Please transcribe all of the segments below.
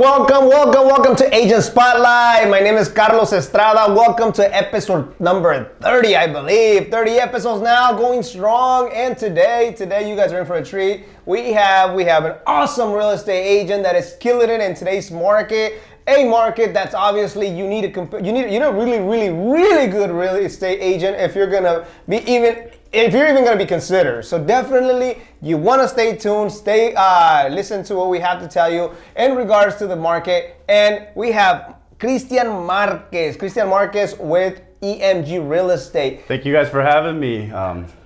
Welcome to Agent Spotlight. My name is Carlos Estrada. Welcome to episode number 30, I believe. 30 episodes now, going strong. And today you guys are in for a treat. We have an awesome real estate agent that is killing it in today's market. A market that's obviously you need a really good real estate agent if you're even gonna be considered. So definitely you wanna stay tuned, listen to what we have to tell you in regards to the market. And we have Christian Marquez with EMG Real Estate. Thank you guys for having me.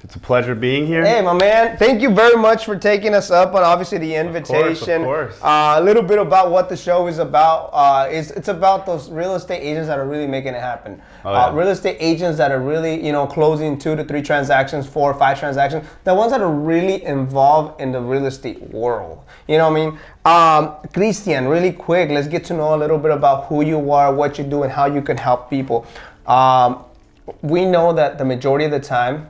It's a pleasure being here. Hey, my man. Thank you very much for taking us up on obviously the invitation. Of course. A little bit about what the show is about. It's about those real estate agents that are really making it happen. Real estate agents that are really, closing 2 to 3 transactions, 4 or 5 transactions. The ones that are really involved in the real estate world. You know what I mean? Christian, really quick, let's get to know a little bit about who you are, what you do, and how you can help people. We know that the majority of the time,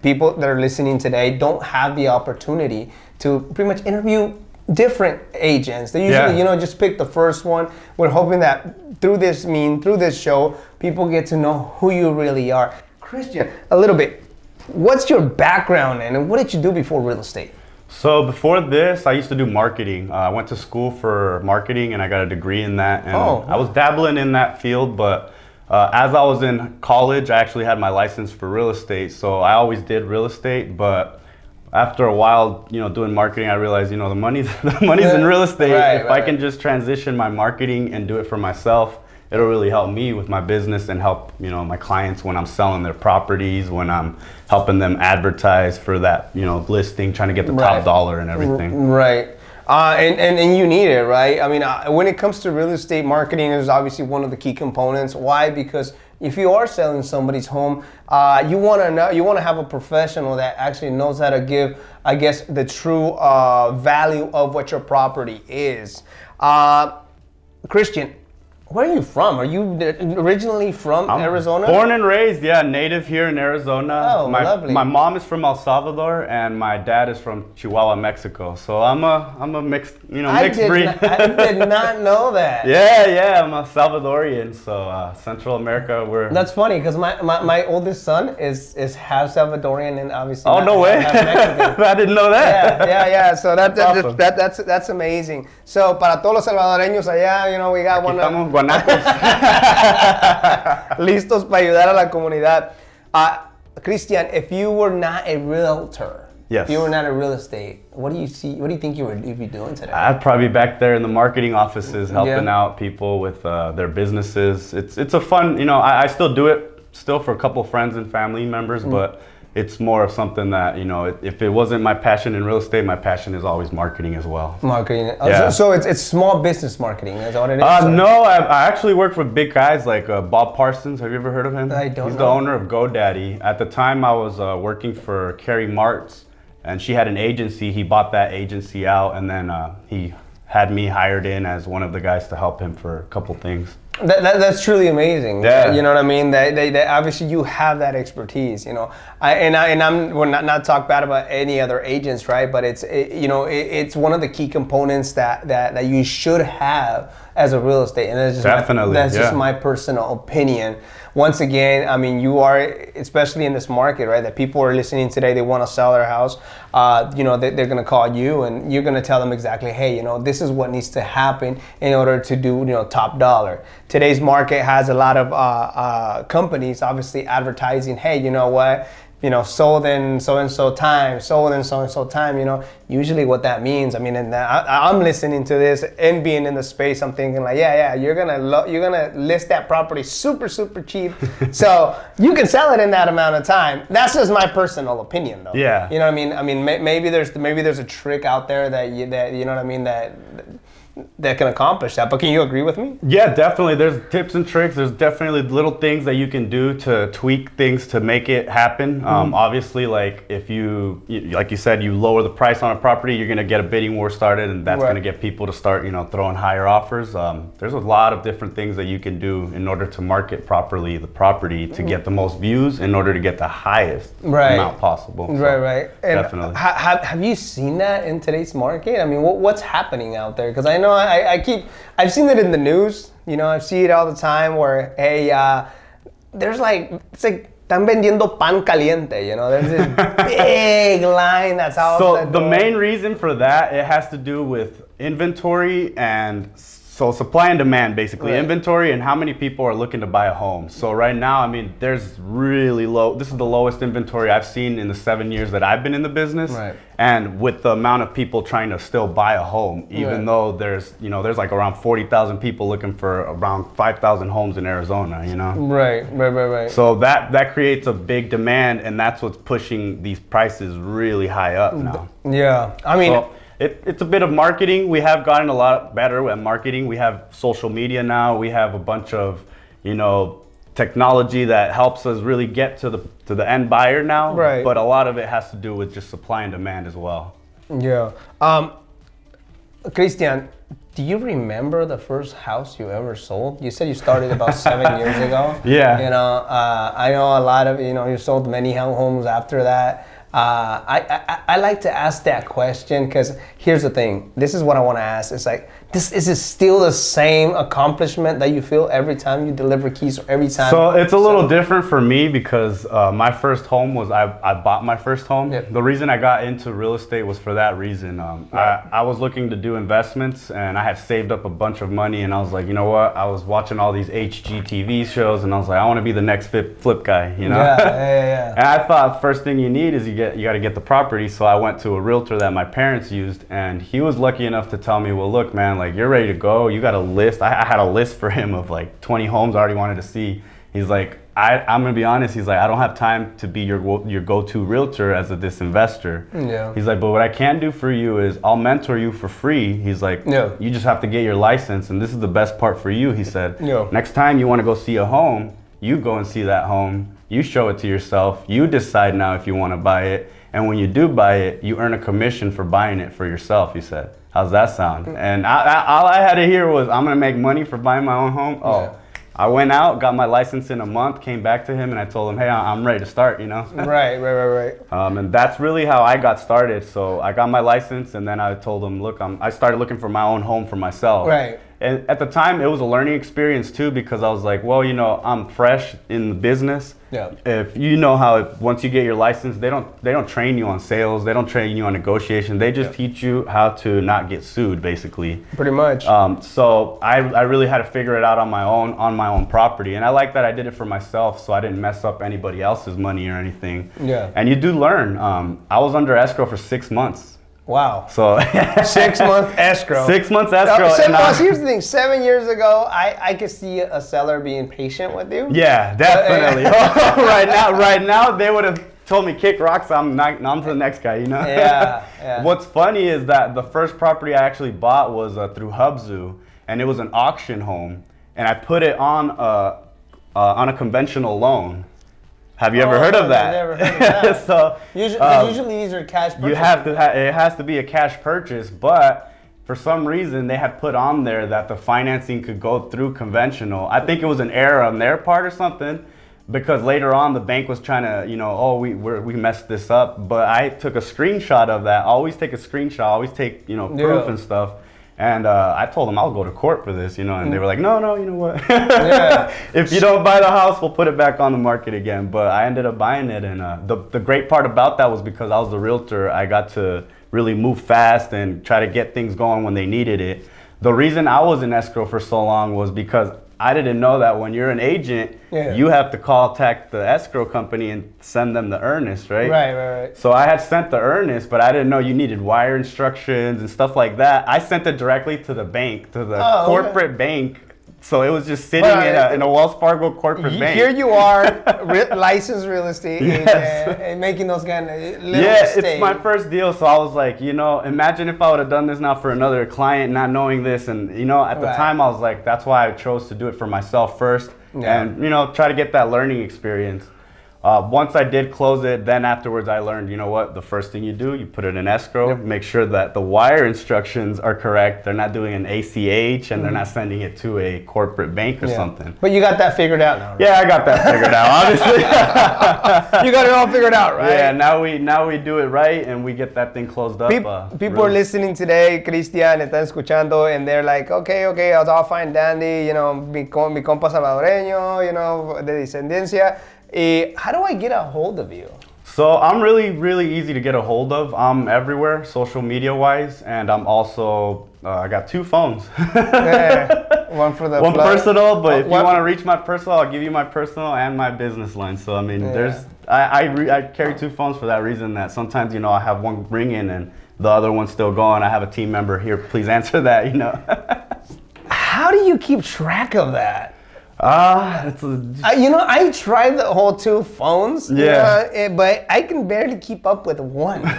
people that are listening today don't have the opportunity to pretty much interview different agents. They usually, just pick the first one. We're hoping that through this show, people get to know who you really are. Christian, a little bit, what's your background and what did you do before real estate? So before this, I used to do marketing. I went to school for marketing and I got a degree in that. And I was dabbling in that field, but as I was in college, I actually had my license for real estate. So I always did real estate, but after a while, doing marketing, I realized, the money's in real estate. If I can just transition my marketing and do it for myself, it'll really help me with my business and help, my clients when I'm selling their properties, when I'm helping them advertise for that, listing, trying to get the top dollar and everything. Right. And you need it, right? I mean, when it comes to real estate marketing, is obviously one of the key components. Why? Because if you are selling somebody's home, you want to have a professional that actually knows how to give, I guess, the true value of what your property is. Christian, where are you from? Are you originally from Arizona? Born and raised, native here in Arizona. Oh, lovely. My mom is from El Salvador and my dad is from Chihuahua, Mexico. So I'm a mixed, mixed breed. I did not know that. Yeah, I'm a Salvadorian. So Central America, That's funny because my oldest son is half Salvadorian and obviously. Oh, no way! Half Mexican. I didn't know that. Yeah. So awesome. that's amazing. So para todos los salvadoreños allá, we got one. Guanacos. Listos para ayudar a la comunidad. Christian, if you were not a realtor, if you were not a real estate, what do you think you'd be doing today? I'd probably be back there in the marketing offices helping out people with their businesses. It's a fun, I still do it for a couple friends and family members, but it's more of something that, if it wasn't my passion in real estate, my passion is always marketing as well. Marketing. So it's small business marketing, is that what it is? No, I actually work with big guys like Bob Parsons. Have you ever heard of him? I don't know. He's the owner of GoDaddy. At the time, I was working for Carrie Martz, and she had an agency. He bought that agency out, and then he had me hired in as one of the guys to help him for a couple things. That's truly amazing. Yeah. You know what I mean? They obviously you have that expertise. We're not talk bad about any other agents, right? But it's one of the key components that you should have as a real estate, and that's just my personal opinion. Once again, I mean, you are, especially in this market, right? That people are listening today, they want to sell their house. They're going to call you, and you're going to tell them exactly, hey, this is what needs to happen in order to do, top dollar. Today's market has a lot of companies obviously advertising, hey, you know what? Sold in so-and-so time, sold in so-and-so time, usually what that means, I mean, and I'm listening to this and being in the space, I'm thinking like, you're gonna list that property super, super cheap. So you can sell it in that amount of time. That's just my personal opinion though. Yeah. You know what I mean? I mean, maybe there's a trick out there that you know what I mean, that can accomplish that, but can you agree with me? Yeah, definitely. There's tips and tricks. There's definitely little things that you can do to tweak things to make it happen. Obviously, like if like you said, you lower the price on a property, you're gonna get a bidding war started, and that's gonna get people to start, throwing higher offers. There's a lot of different things that you can do in order to market properly the property to get the most views, in order to get the highest amount possible. So, right. And definitely. Have you seen that in today's market? I mean, what's happening out there? Because I know know, I've seen it in the news. You know, I see it all the time where, hey, there's like, it's like, están vendiendo pan caliente, you know, there's this big line that's out. So the main reason for that, it has to do with inventory and so supply and demand, basically. Right. Inventory and how many people are looking to buy a home. So right now, I mean, there's really low, this is the lowest inventory I've seen in the 7 years that I've been in the business. Right. And with the amount of people trying to still buy a home, even though there's, you know, there's like around 40,000 people looking for around 5,000 homes in Arizona, you know? Right. So that creates a big demand, and that's what's pushing these prices really high up now. Yeah, I mean, so, it's a bit of marketing. We have gotten a lot better at marketing. We have social media now. We have a bunch of, you know, technology that helps us really get to the end buyer now. Right. But a lot of it has to do with just supply and demand as well. Yeah. Christian, do you remember the first house you ever sold? You said you started about 7 years ago. Yeah. You know, I know a lot of, you know, you sold many homes after that. I like to ask that question because here's the thing. This is what I want to ask. It's like, is it still the same accomplishment that you feel every time you deliver keys or every time? So it's a little different for me because my first home was, I bought my first home. Yep. The reason I got into real estate was for that reason. I was looking to do investments and I had saved up a bunch of money and I was like, you know what? I was watching all these HGTV shows and I was like, I want to be the next flip guy, you know? Yeah. And I thought first thing you need is you got to get the property. So I went to a realtor that my parents used and he was lucky enough to tell me, well, look, man, like you're ready to go. You got a list. I had a list for him of like 20 homes I already wanted to see. He's like, I'm going to be honest. He's like, I don't have time to be your go-to realtor as this investor. Yeah. He's like, but what I can do for you is I'll mentor you for free. He's like, you just have to get your license. And this is the best part for you. He said, next time you want to go see a home, you go and see that home. You show it to yourself. You decide now if you want to buy it. And when you do buy it, you earn a commission for buying it for yourself, he said. How's that sound? And all I had to hear was, I'm going to make money for buying my own home. Oh, I went out, got my license in a month, came back to him, and I told him, hey, I'm ready to start, you know? Right. And that's really how I got started. So I got my license, and then I told him, look, I started looking for my own home for myself. Right. And at the time, it was a learning experience, too, because I was like, well, you know, I'm fresh in the business. Yeah. If you know how once you get your license, they don't train you on sales. They don't train you on negotiation. They just teach you how to not get sued, basically. Pretty much. So I really had to figure it out on my own property. And I like that I did it for myself, so I didn't mess up anybody else's money or anything. Yeah. And you do learn. I was under escrow for 6 months. Wow. So 6 month escrow. 6 months escrow. Here's the thing. 7 years ago, I could see a seller being patient with you. Yeah, definitely. Right now, they would have told me kick rocks. I'm on to the next guy. You know. Yeah. What's funny is that the first property I actually bought was through Hubzu, and it was an auction home, and I put it on a conventional loan. Have you ever heard of that? I've never heard of that. So usually these are cash purchases. You have to. It has to be a cash purchase, but for some reason they had put on there that the financing could go through conventional. I think it was an error on their part or something, because later on the bank was trying to, you know, we messed this up. But I took a screenshot of that. Always take a screenshot. Always take, you know, proof and stuff. And I told them I'll go to court for this, you know, and they were like, no, you know what? If you don't buy the house, we'll put it back on the market again. But I ended up buying it, and the great part about that was because I was the realtor, I got to really move fast and try to get things going when they needed it. The reason I was in escrow for so long was because I didn't know that when you're an agent, you have to contact the escrow company and send them the earnest, right? Right. So I had sent the earnest, but I didn't know you needed wire instructions and stuff like that. I sent it directly to the bank, to the corporate bank. So it was just sitting in a Wells Fargo corporate bank. Here you are, licensed real estate agent, and making those kind of little mistakes. It's my first deal, so I was like, you know, imagine if I would have done this now for another client, not knowing this. And, you know, at the time I was like, that's why I chose to do it for myself first and, you know, try to get that learning experience. Once I did close it, then afterwards I learned, you know what, the first thing you do, you put it in escrow, make sure that the wire instructions are correct. They're not doing an ACH and they're not sending it to a corporate bank or something. But you got that figured out now, right? Yeah, I got that figured out, obviously. You got it all figured out, right? Yeah, now we do it right and we get that thing closed up. People are listening today, Christian, están escuchando, and they're like, okay, I'll find dandy, you know, mi compa salvadoreño, you know, de descendencia. How do I get a hold of you? So I'm really easy to get a hold of. I'm everywhere, social media wise, and I'm also I got 2 phones. One for the one personal, but if you want to reach my personal, I'll give you my personal and my business line. So I mean, I carry 2 phones for that reason. That sometimes, you know, I have one ringing and the other one's still going. I have a team member here. Please answer that. You know. How do you keep track of that? You know, I tried the whole 2 phones, but I can barely keep up with one. I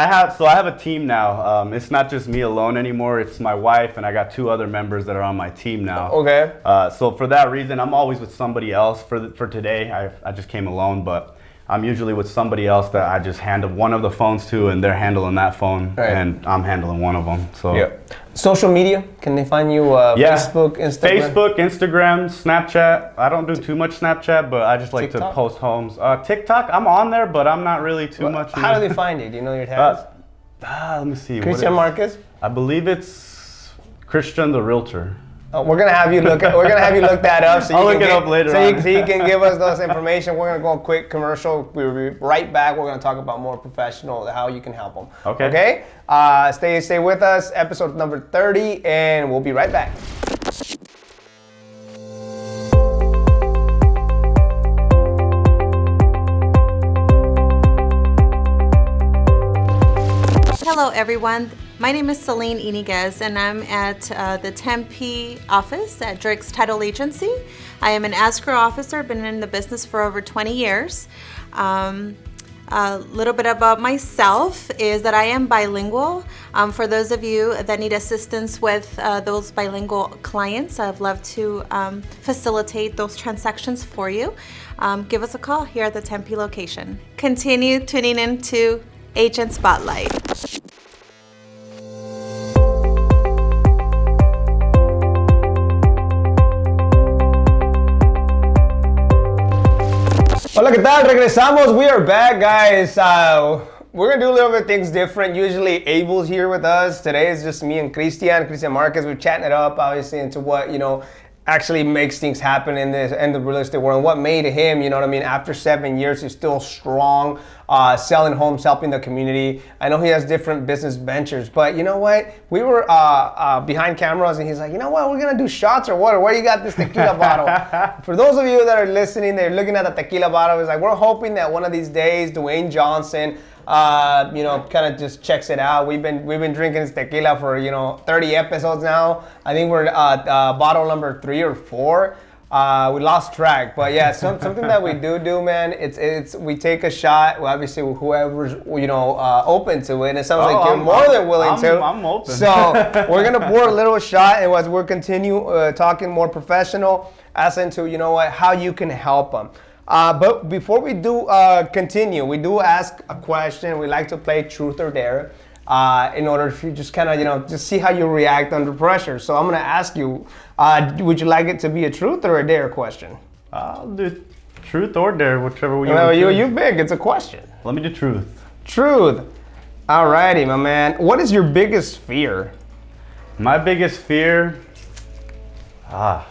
have a team now. It's not just me alone anymore. It's my wife and I got 2 other members that are on my team now. Okay. So for that reason, I'm always with somebody else. For today, I just came alone, but I'm usually with somebody else that I just handle one of the phones to, and they're handling that phone, and I'm handling one of them. So, social media, can they find you? Facebook, Instagram, Snapchat. I don't do too much Snapchat, but I just like to post homes. TikTok, I'm on there, but I'm not really too much. How do they find you? Do you know your tags? Let me see. Christian Marquez. I believe it's Christian the realtor. We're gonna have you look that up. So I'll look it up later. So you can give us those information. We're gonna go a quick commercial. We'll be right back. We're gonna talk about more professional, how you can help them. Okay. Stay with us. Episode number 30, and we'll be right back. Hello everyone, my name is Celine Iniguez and I'm at the Tempe office at Drake's Title Agency. I am an escrow officer, been in the business for over 20 years. A little bit about myself is that I am bilingual. For those of you that need assistance with those bilingual clients, I'd love to facilitate those transactions for you. Give us a call here at the Tempe location. Continue tuning in to Agent Spotlight. Hola, ¿qué tal? Regresamos. We are back, guys. We're gonna do a little bit of things different. Usually Abel's here with us. Today is just me and Christian Marquez. We're chatting it up, obviously, into what, you know, actually makes things happen in the real estate world. What made him, you know what I mean, after 7 years, he's still strong, selling homes, helping the community. I know he has different business ventures, but you know what? We were behind cameras and he's like, you know what, we're gonna do shots or what? Where you got this tequila bottle? For those of you that are listening, they're looking at the tequila bottle, it's like, we're hoping that one of these days, Dwayne Johnson, you know, kind of just checks it out. We've been drinking this tequila for, you know, 30 episodes now. I think we're bottle number 3 or 4. We lost track, but yeah, something that we do, man. It's we take a shot. Well, obviously, whoever's, you know, open to it. And it sounds like you're more than willing to. I'm open. So we're gonna pour a little shot, and as we're continue talking more professional, as into, you know what, how you can help them. But before we do continue, we do ask a question. We like to play truth or dare in order to just kind of, you know, just see how you react under pressure. So I'm going to ask you, would you like it to be a truth or a dare question? I'll do truth or dare, whichever way you want. Well, you big, it's a question. Let me do truth. Truth. Alrighty, my man. What is your biggest fear? My biggest fear? I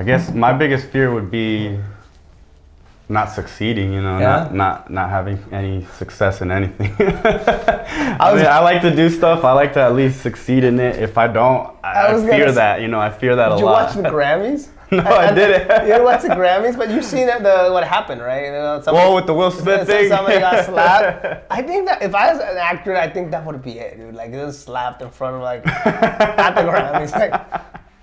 guess my biggest fear would be not succeeding, you know, not having any success in anything. I like to do stuff. I like to at least succeed in it. If I don't, I fear that, you know, I fear that a lot. Did you watch the Grammys? No, I didn't. You didn't watch the Grammys, but you've seen what happened, right? You know, well, with the Will Smith thing. Somebody got slapped. I think that if I was an actor, I think that would be it, dude. Like, just slapped in front of, like, at the Grammys. Like,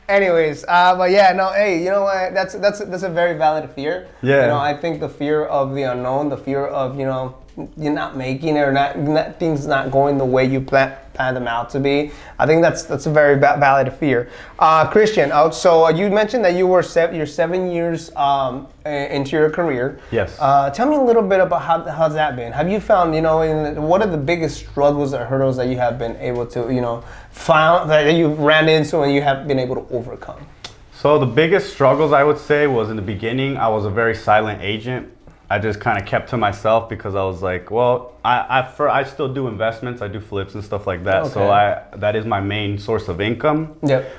anyways, but yeah, no, hey, you know what? That's a very valid fear. Yeah. You know, I think the fear of the unknown, the fear of, you know, you're not making it, or not things not going the way you plan them out to be. I think that's a very valid fear. Christian, so you mentioned that you're 7 years into your career. Yes. Tell me a little bit about how's that been. Have you found, what are the biggest struggles or hurdles that you have been able to, found that you ran into and you have been able to overcome? So the biggest struggles, I would say, was in the beginning. I was a very silent agent. I just kind of kept to myself because I was like, well, I still do investments. I do flips and stuff like that. Okay. So that is my main source of income. Yep.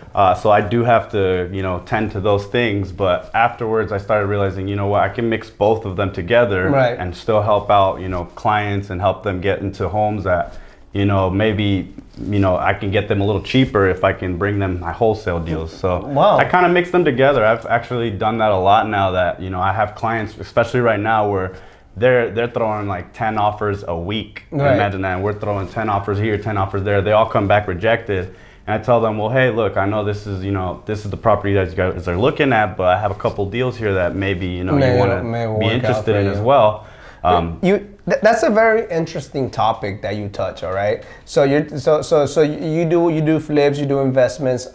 So I do have to, tend to those things. But afterwards, I started realizing, I can mix both of them together, right, and still help out, clients and help them get into homes that, maybe, I can get them a little cheaper if I can bring them my wholesale deals. So wow. I kind of mix them together. I've actually done that a lot now that, I have clients, especially right now, where they're throwing like 10 offers a week. Right. Imagine that. And we're throwing 10 offers here, 10 offers there. They all come back rejected. And I tell them, well, hey, look, I know this is the property that you guys are looking at, but I have a couple deals here that maybe, you want to be interested in as well. That's a very interesting topic that you touch. All right, so you do flips, you do investments.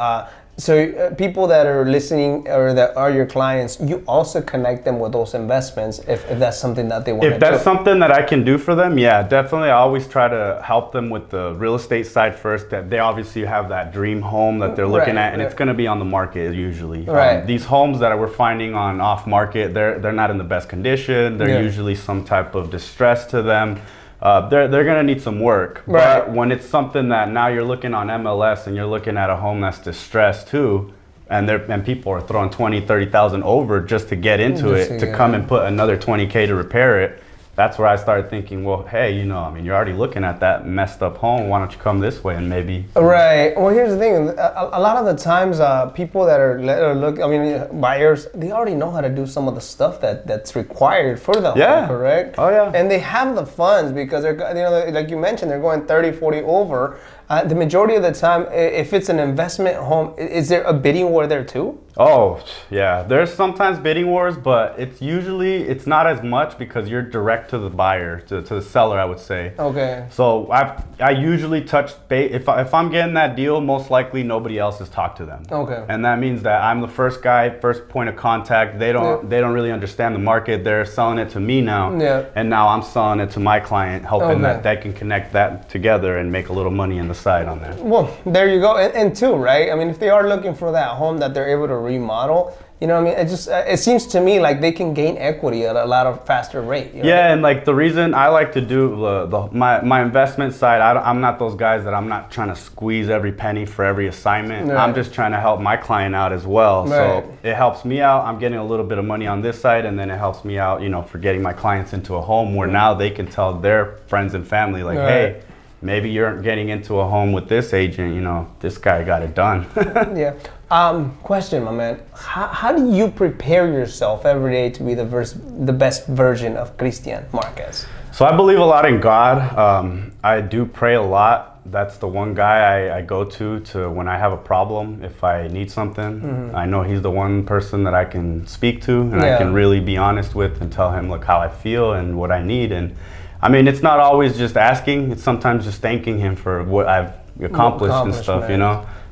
So people that are listening or that are your clients, you also connect them with those investments if that's something that they want to do. If that's something that I can do for them, yeah, definitely. I always try to help them with the real estate side first. That they obviously have that dream home that they're looking at, and it's going to be on the market usually. Right. These homes that we're finding on off market, they're not in the best condition. They're usually some type of distress to them. They're gonna need some work, right. But when it's something that now you're looking on MLS and you're looking at a home that's distressed too, and people are throwing 30,000 over just to get into it, to come and put another 20K to repair it. That's where I started thinking, well, hey, you're already looking at that messed up home. Why don't you come this way and maybe... Right. Well, here's the thing. A lot of the times, people that are buyers, they already know how to do some of the stuff that's required for them. Yeah. Correct? Oh, yeah. And they have the funds because they're, like you mentioned, they're going 30, 40 over. The majority of the time, if it's an investment home, is there a bidding war there too? Oh, yeah. There's sometimes bidding wars, but it's not as much because you're direct to the buyer, to the seller, I would say. Okay. So I usually touch base. If I'm getting that deal, most likely nobody else has talked to them. Okay. And that means that I'm the first point of contact. They don't really understand the market. They're selling it to me now. Yeah. And now I'm selling it to my client, hoping that they can connect that together and make a little money in the side on that. Well, there you go. And two, right? I mean, if they are looking for that home that they're able to remodel, it seems to me like they can gain equity at a lot of faster rate. Yeah, and like the reason I like to do my investment side, I'm not those guys that I'm not trying to squeeze every penny for every assignment. Right. I'm just trying to help my client out as well. Right. So it helps me out. I'm getting a little bit of money on this side, and then it helps me out, for getting my clients into a home where now they can tell their friends and family like, hey, maybe you're getting into a home with this agent, this guy got it done. Yeah. Question, my man. How do you prepare yourself every day to be the best version of Christian Marquez? So I believe a lot in God. I do pray a lot. That's the one guy I go to when I have a problem. If I need something, I know he's the one person that I can speak to and I can really be honest with and tell him, look, how I feel and what I need. And I mean, it's not always just asking. It's sometimes just thanking him for what I've accomplished and stuff,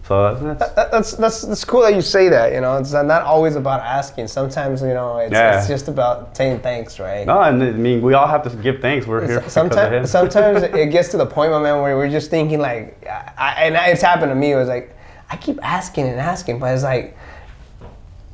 So that's cool that you say that. It's not always about asking. Sometimes it's just about saying thanks, right? No, and I mean we all have to give thanks. We're here sometimes it gets to the point, my man, where we're just thinking like, and it's happened to me. It was like I keep asking and asking, but it's like.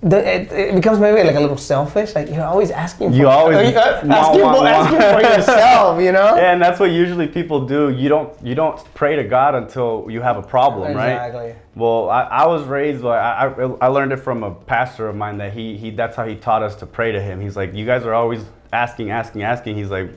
It becomes maybe like a little selfish. Like you're always asking for asking for yourself, Yeah, and that's what usually people do. You don't pray to God until you have a problem, right? Exactly. Well, I was raised like I learned it from a pastor of mine that he that's how he taught us to pray to him. He's like, you guys are always asking. He's like,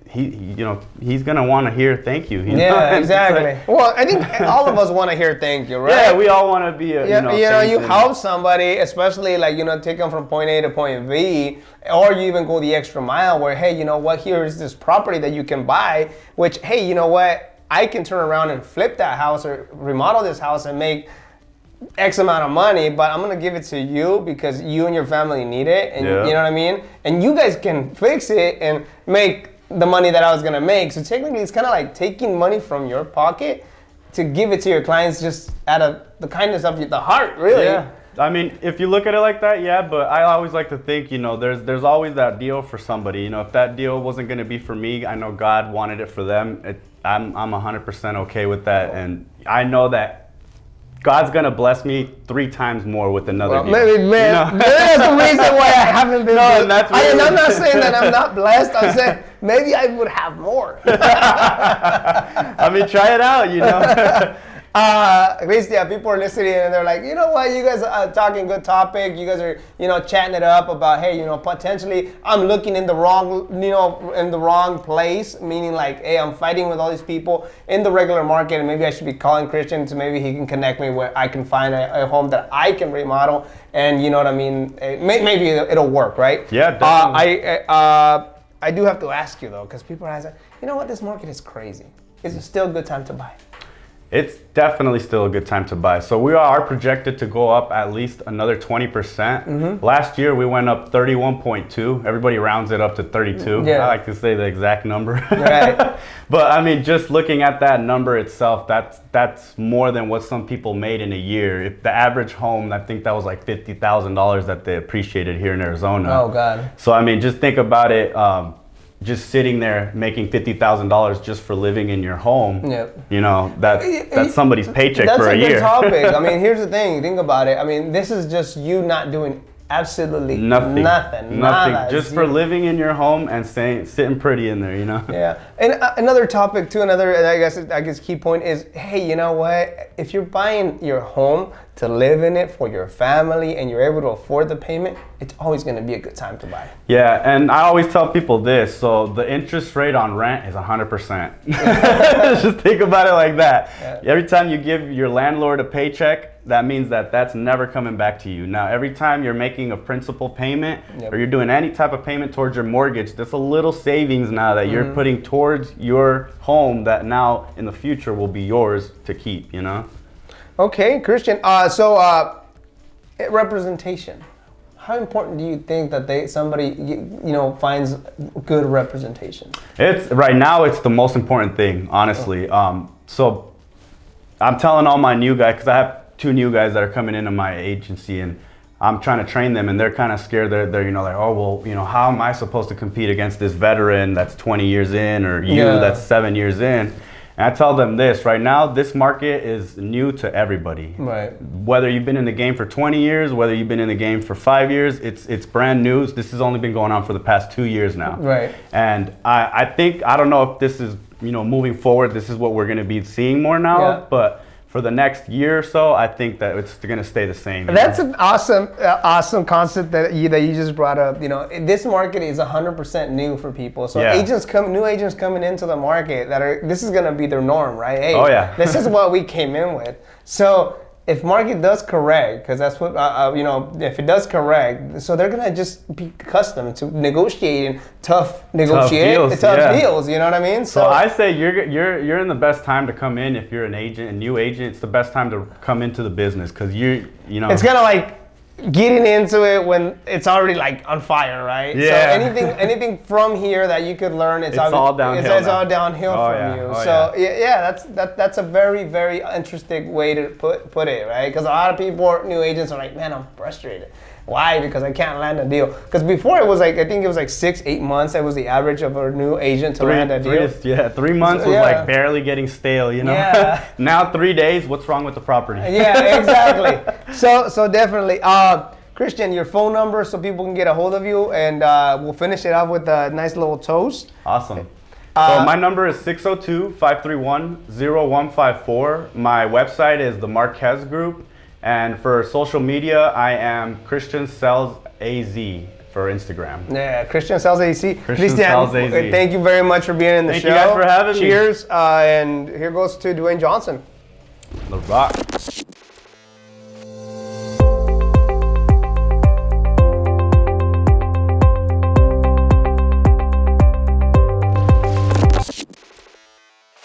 he's gonna want to hear thank you. Yeah, exactly. Well, I think all of us want to hear thank you, right? Yeah, we all want to be you help somebody, especially like take them from point A to point B, or you even go the extra mile where, hey, here is this property that you can buy, which, hey, I can turn around and flip that house or remodel this house and make X amount of money, but I'm gonna give it to you because you and your family need it, and you know what I mean. And you guys can fix it and make the money that I was gonna make. So technically, it's kind of like taking money from your pocket to give it to your clients, just out of the kindness of the heart, really. Yeah. I mean, if you look at it like that, yeah, but I always like to think, you know, there's always that deal for somebody. You know, if that deal wasn't going to be for me, I know God wanted it for them. I'm 100% okay with that, and I know that God's going to bless me 3 times more with another deal. Maybe, man, you know? There's a reason why I haven't been blessed. That's and I'm not saying that I'm not blessed. I'm saying maybe I would have more. I mean, try it out, you know. Christian, people are listening and they're like, you know what, you guys are talking good topic. You guys are, you know, chatting it up about, hey, you know, potentially I'm looking in the wrong, you know, in the wrong place. Meaning like, hey, I'm fighting with all these people in the regular market, and maybe I should be calling Christian, so maybe he can connect me where I can find a home that I can remodel. And you know what I mean? Maybe it'll work, right? Yeah, definitely. I do have to ask you though, because people are asking, you know what, this market is crazy. Is it still a good time to buy? It's definitely still a good time to buy. So we are projected to go up at least another 20%. Mm-hmm. Last year we went up 31.2. Everybody rounds it up to 32. Yeah. I like to say the exact number. Right. But I mean, just looking at that number itself, that's more than what some people made in a year. If the average home, I think that was like $50,000 that they appreciated here in Arizona. Oh God. So I mean, just think about it. Just sitting there making $50,000 just for living in your home. Yep. You know, that's somebody's paycheck for a year. That's a good topic. I mean, here's the thing. Think about it. I mean, this is just you not doing absolutely nothing. Nada. Just for living in your home and sitting pretty in there, you know? Yeah. And another topic too, I guess key point is, hey, you know what? If you're buying your home to live in it for your family and you're able to afford the payment, it's always going to be a good time to buy. Yeah, and I always tell people this. So the interest rate on rent is 100%. Just think about it like that. Yeah. Every time you give your landlord a paycheck, that means that that's never coming back to you. Now, every time you're making a principal payment, yep, or you're doing any type of payment towards your mortgage, that's a little savings now that you're putting towards your home that now in the future will be yours to keep, you know? Okay, Christian. Representation. How important do you think that somebody finds good representation? Right now it's the most important thing, honestly. So I'm telling all my new guys, because I have 2 new guys that are coming into my agency, and I'm trying to train them, and they're kind of scared. They're like, oh, well, how am I supposed to compete against this veteran that's 20 years in, or that's 7 years in? And I tell them this, right now, this market is new to everybody. Right. Whether you've been in the game for 20 years, whether you've been in the game for 5 years, it's brand new. This has only been going on for the past 2 years now. Right. And I think, I don't know if this is, moving forward, this is what we're going to be seeing more now, but for the next year or so, I think that it's going to stay the same. That's an awesome concept that you just brought up. This market is 100% new for people. So new agents coming into the market this is going to be their norm, right? Hey, this is what we came in with. So if market does correct, because that's what if it does correct, so they're gonna just be accustomed to negotiating tough deals. You know what I mean? So I say you're in the best time to come in if you're an agent, a new agent. It's the best time to come into the business because it's kind of like getting into it when it's already like on fire, right? Yeah. So anything from here that you could learn, it's all downhill. It's all downhill from you. That's a very, very interesting way to put it, right? Because a lot of people, new agents, are like, man, I'm frustrated. Why? Because I can't land a deal. Because before it was like, I think it was like 6-8 months. That was the average of a new agent to land a deal. 3 months was like barely getting stale, Yeah. Now 3 days, what's wrong with the property? Yeah, exactly. So definitely. Christian, your phone number so people can get a hold of you, and we'll finish it off with a nice little toast. Awesome. So my number is 602-531-0154. My website is the Marquez Group. And for social media, I am Christian Sells AZ for Instagram. Yeah, Christian Sells AZ. Christian Sells AZ. Thank you very much for being in the show. Thank you guys for having me. Cheers. And here goes to Dwayne Johnson. The Rock.